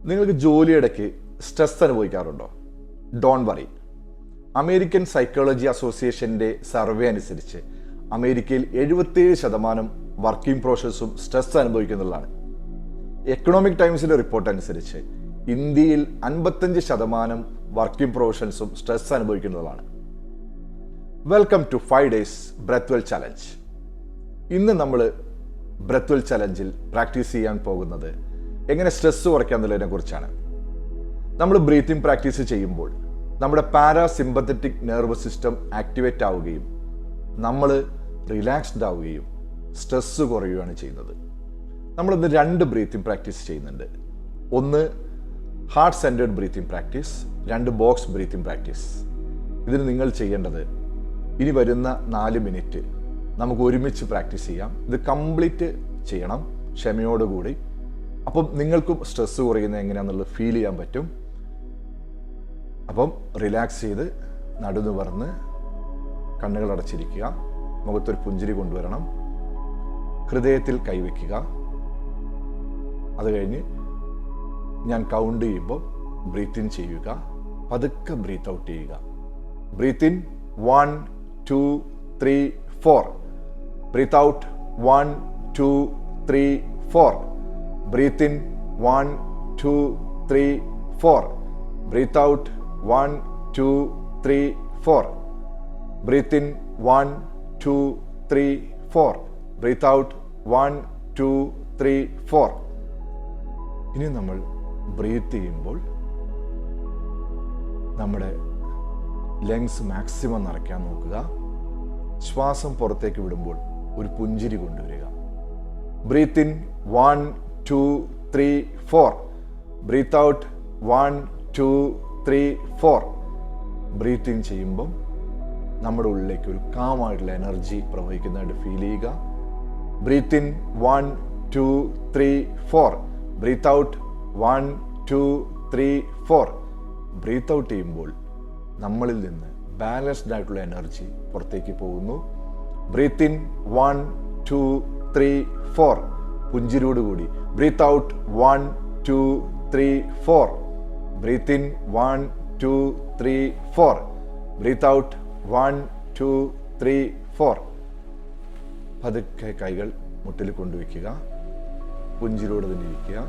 നിങ്ങൾക്ക് ജോലിയിടയ്ക്ക് സ്ട്രെസ് അനുഭവിക്കാറുണ്ടോ? Don't worry. അമേരിക്കൻ സൈക്കോളജി അസോസിയേഷൻ്റെ സർവേ അനുസരിച്ച് അമേരിക്കയിൽ 77% വർക്കിംഗ് പ്രൊഫഷണൽസും സ്ട്രെസ് അനുഭവിക്കുന്നുള്ളതാണ്. എക്കണോമിക് ടൈംസിൻ്റെ റിപ്പോർട്ട് അനുസരിച്ച് ഇന്ത്യയിൽ 55% വർക്കിംഗ് പ്രൊഫഷണൽസും സ്ട്രെസ് അനുഭവിക്കുന്നതാണ്. Welcome to 5 days Breathwell challenge. ഇന്ന് നമ്മൾ ബ്രെത്ത്വെൽ ചലഞ്ചിൽ പ്രാക്ടീസ് ചെയ്യാൻ പോകുന്നത് എങ്ങനെ സ്ട്രെസ് കുറയ്ക്കാമെന്നുള്ളതിനെ കുറിച്ചാണ്. നമ്മൾ ബ്രീത്തിങ് പ്രാക്ടീസ് ചെയ്യുമ്പോൾ നമ്മുടെ പാരാസിമ്പത്തറ്റിക് നെർവസ് സിസ്റ്റം ആക്ടിവേറ്റ് ആവുകയും നമ്മൾ റിലാക്സ്ഡ് ആവുകയും സ്ട്രെസ് കുറയുകയാണ് ചെയ്യുന്നത്. നമ്മളിന്ന് 2 ബ്രീത്തിങ് പ്രാക്ടീസ് ചെയ്യുന്നുണ്ട്. ഒന്ന് heart centred breathing practice, 2 box breathing practice. ഇതിന് നിങ്ങൾ ചെയ്യേണ്ടത് ഇനി വരുന്ന 4 മിനിറ്റ് നമുക്ക് ഒരുമിച്ച് പ്രാക്ടീസ് ചെയ്യാം. ഇത് കംപ്ലീറ്റ് ചെയ്യണം ക്ഷമയോടുകൂടി. അപ്പം നിങ്ങൾക്കും സ്ട്രെസ് കുറയുന്നത് എങ്ങനെയാണെന്നുള്ളത് ഫീൽ ചെയ്യാൻ പറ്റും. അപ്പം റിലാക്സ് ചെയ്ത് നടുനിവർന്ന് കണ്ണുകൾ അടച്ചിരിക്കുക. മുഖത്തൊരു പുഞ്ചിരി കൊണ്ടുവരണം. ഹൃദയത്തിൽ കൈവയ്ക്കുക. അത് കഴിഞ്ഞ് ഞാൻ കൗണ്ട് ചെയ്യുമ്പോൾ ബ്രീത്ത് ഇൻ ചെയ്യുക. പതുക്കെ ബ്രീത്ത് ഔട്ട് ചെയ്യുക. Breathe in 1 2 3 4. Breathe out 1 2 3 4. Breathe in 1 2 3 4. Breathe out 1 2 3 4. Breathe in 1 2 3 4. Breathe out 1 2 3 4. ഇനി നമ്മൾ ബ്രീത്ത് ചെയ്യുമ്പോൾ നമ്മുടെ ലങ്സ് മാക്സിമം നിറയ്ക്കാൻ നോക്കുക. ശ്വാസം പുറത്തേക്ക് വിടുമ്പോൾ ഒരു പുഞ്ചിരി കൊണ്ടുവരിക. Breathe in 1 2 3 4. Breathe out 1 2 3 4. Breathe in ചെയ്യുമ്പം നമ്മുടെ ഉള്ളിലേക്ക് ഒരു കാമായിട്ടുള്ള എനർജി പ്രവഹിക്കുന്നതായിട്ട് ഫീൽ ചെയ്യുക. Breathe in 1 2 3 4. Breathe out 1 2 3 4. Breathe out ചെയ്യുമ്പോൾ നമ്മളിൽ നിന്ന് ബാലൻസ്ഡ് ആയിട്ടുള്ള എനർജി പുറത്തേക്ക് പോകുന്നു. Breathe in 1 2 3 4. പുഞ്ചിരിയോടുകൂടി. Breathe out 1 2 3 4. Breathe in 1 2 3 4. Breathe out 1 2 3 4. പതുക്കെ കൈകൾ മുട്ടിൽ കൊണ്ടുവയ്ക്കുക. പുഞ്ചിരിയോട് തന്നെ ഇരിക്കുക.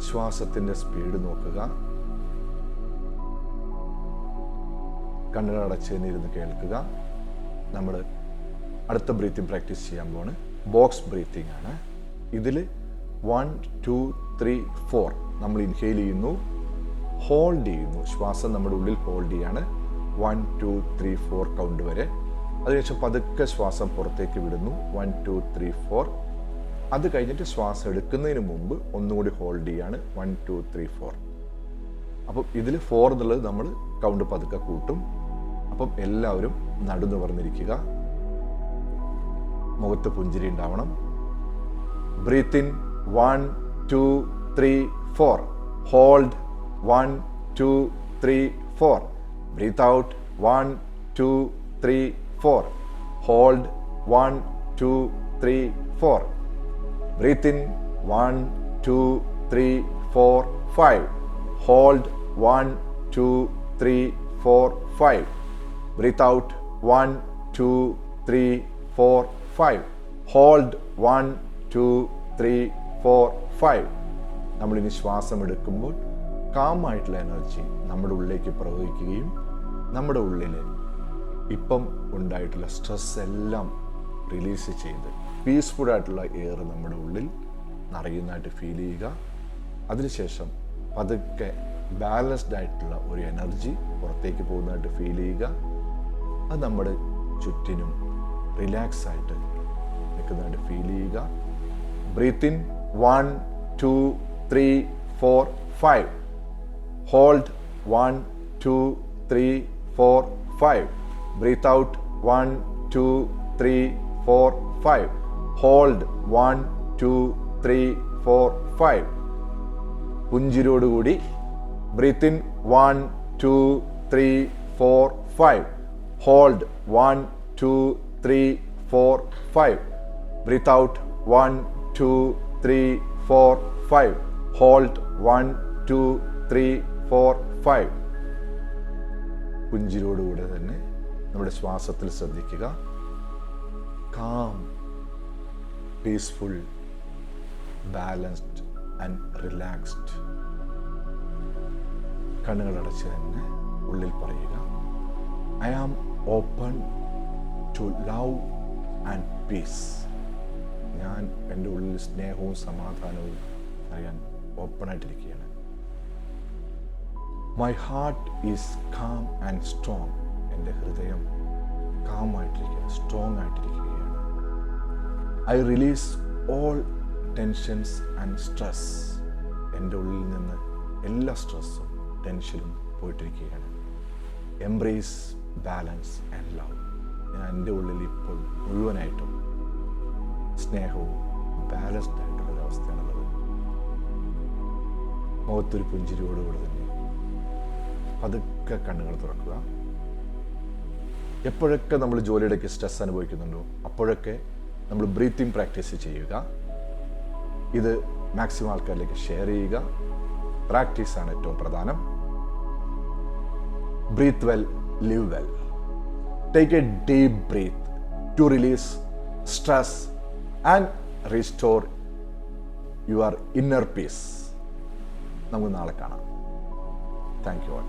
ശ്വാസത്തിൻ്റെ സ്പീഡ് നോക്കുക. കണ്ണുകളടച്ചതിനിരുന്ന് കേൾക്കുക. നമ്മൾ അടുത്ത ബ്രീത്തിങ് പ്രാക്ടീസ് ചെയ്യാൻ പോണ് ബോക്സ് ബ്രീത്തിങ് ആണ്. ഇതിൽ 1 2 3 4 നമ്മൾ ഇൻഹെയിൽ ചെയ്യുന്നു, ഹോൾഡ് ചെയ്യുന്നു. ശ്വാസം നമ്മുടെ ഉള്ളിൽ ഹോൾഡ് ചെയ്യാണ് 1 2 3 4 കൗണ്ട് വരെ. അതിനുശേഷം പതുക്കെ ശ്വാസം പുറത്തേക്ക് വിടുന്നു 1 2 3 4. അത് കഴിഞ്ഞിട്ട് ശ്വാസം എടുക്കുന്നതിന് മുമ്പ് ഒന്നുകൂടി ഹോൾഡ് ചെയ്യാണ് 1 2 3 4. അപ്പം ഇതിൽ 4 എന്നുള്ളത് നമ്മൾ കൗണ്ട് പതുക്കെ കൂട്ടും. അപ്പം എല്ലാവരും നടുനിവർന്നിരിക്കുക. മുഖത്ത് പുഞ്ചിരി ഉണ്ടാവണം. Breathe in 1 2 3 4. Hold 1 2 3 4. Breathe out 1 2 3 4. Hold 1 2 3 4. Breathe in 1 2 3 4 5. Hold 1 2 3 4 5. Breathe out 1 2 3 4 5. Hold 1 2 3 4 5. നമ്മളിനി ശ്വാസം എടുക്കുമ്പോൾ കാമായിട്ടുള്ള എനർജി നമ്മുടെ ഉള്ളിലേക്ക് പ്രവഹിക്കുകയും നമ്മുടെ ഉള്ളിൽ ഇപ്പം ഉണ്ടായിട്ടുള്ള സ്ട്രെസ് എല്ലാം റിലീസ് ചെയ്ത് പീസ്ഫുൾ ആയിട്ടുള്ള എയർ നമ്മുടെ ഉള്ളിൽ നിറയുന്നതായിട്ട് ഫീൽ ചെയ്യുക. അതിനുശേഷം പതുക്കെ ബാലൻസ്ഡ് ആയിട്ടുള്ള ഒരു എനർജി പുറത്തേക്ക് പോകുന്നതായിട്ട് ഫീൽ ചെയ്യുക. അത് നമ്മുടെ ചുറ്റിനും റിലാക്സ് ആയിട്ട് നിൽക്കുന്നതായിട്ട് ഫീൽ ചെയ്യുക. Breathe in 1 2 3 4 5. Hold 1 2 3 4 5. Breathe out 1 2 3 4 5. Hold 1 2 3 4 5. പുഞ്ചിരിയോടുകൂടി. Breathe in 1 2 3 4 5. Hold 1 2 3 4 5. Breathe out 1 2 3 4 5. Hold 1 2 3 4 5. പുഞ്ചിരിയോടുകൂടെ തന്നെ നമ്മുടെ ശ്വാസത്തിൽ ശ്രദ്ധിക്കുക. Calm, peaceful, balanced and relaxed. കണ്ണുകളടച്ച് തന്നെ ഉള്ളിൽ പറയുക, I am open to love and peace. ഞാൻ എൻ്റെ ഉള്ളിൽ സ്നേഹവും സമാധാനവും അറിയാൻ ഓപ്പണായിട്ടിരിക്കുകയാണ്. My heart is calm and strong. എൻ്റെ ഹൃദയം കാമായിട്ടിരിക്കുകയാണ്, സ്ട്രോങ് ആയിട്ടിരിക്കുകയാണ്. I release all tensions and stress. എൻ്റെ ഉള്ളിൽ നിന്ന് എല്ലാ സ്ട്രെസ്സും ടെൻഷനും പോയിട്ടിരിക്കുകയാണ്. Embrace balance and love. ഞാൻ എൻ്റെ ഉള്ളിൽ ഇപ്പോൾ മുഴുവനായിട്ടും സ്നേഹവും ബാലൻസ്ഡ് ആയിട്ടുള്ളൊരവസ്ഥയാണുള്ളത്. മുഖത്തൊരു പുഞ്ചിരിയോടുകൂടി തന്നെ പതുക്കെ കണ്ണുകൾ തുറക്കുക. എപ്പോഴൊക്കെ നമ്മൾ ജോലിയിടയ്ക്ക് സ്ട്രെസ് അനുഭവിക്കുന്നുണ്ടോ അപ്പോഴൊക്കെ നമ്മൾ ബ്രീത്തിങ് പ്രാക്ടീസ് ചെയ്യുക. ഇത് മാക്സിമം ആൾക്കാരിലേക്ക് ഷെയർ ചെയ്യുക. പ്രാക്ടീസാണ് ഏറ്റവും പ്രധാനം. Breathe well, live well. Take a deep breath to release stress and restore your inner peace. നമുക്ക് നാളെ കാണാം. Thank you all.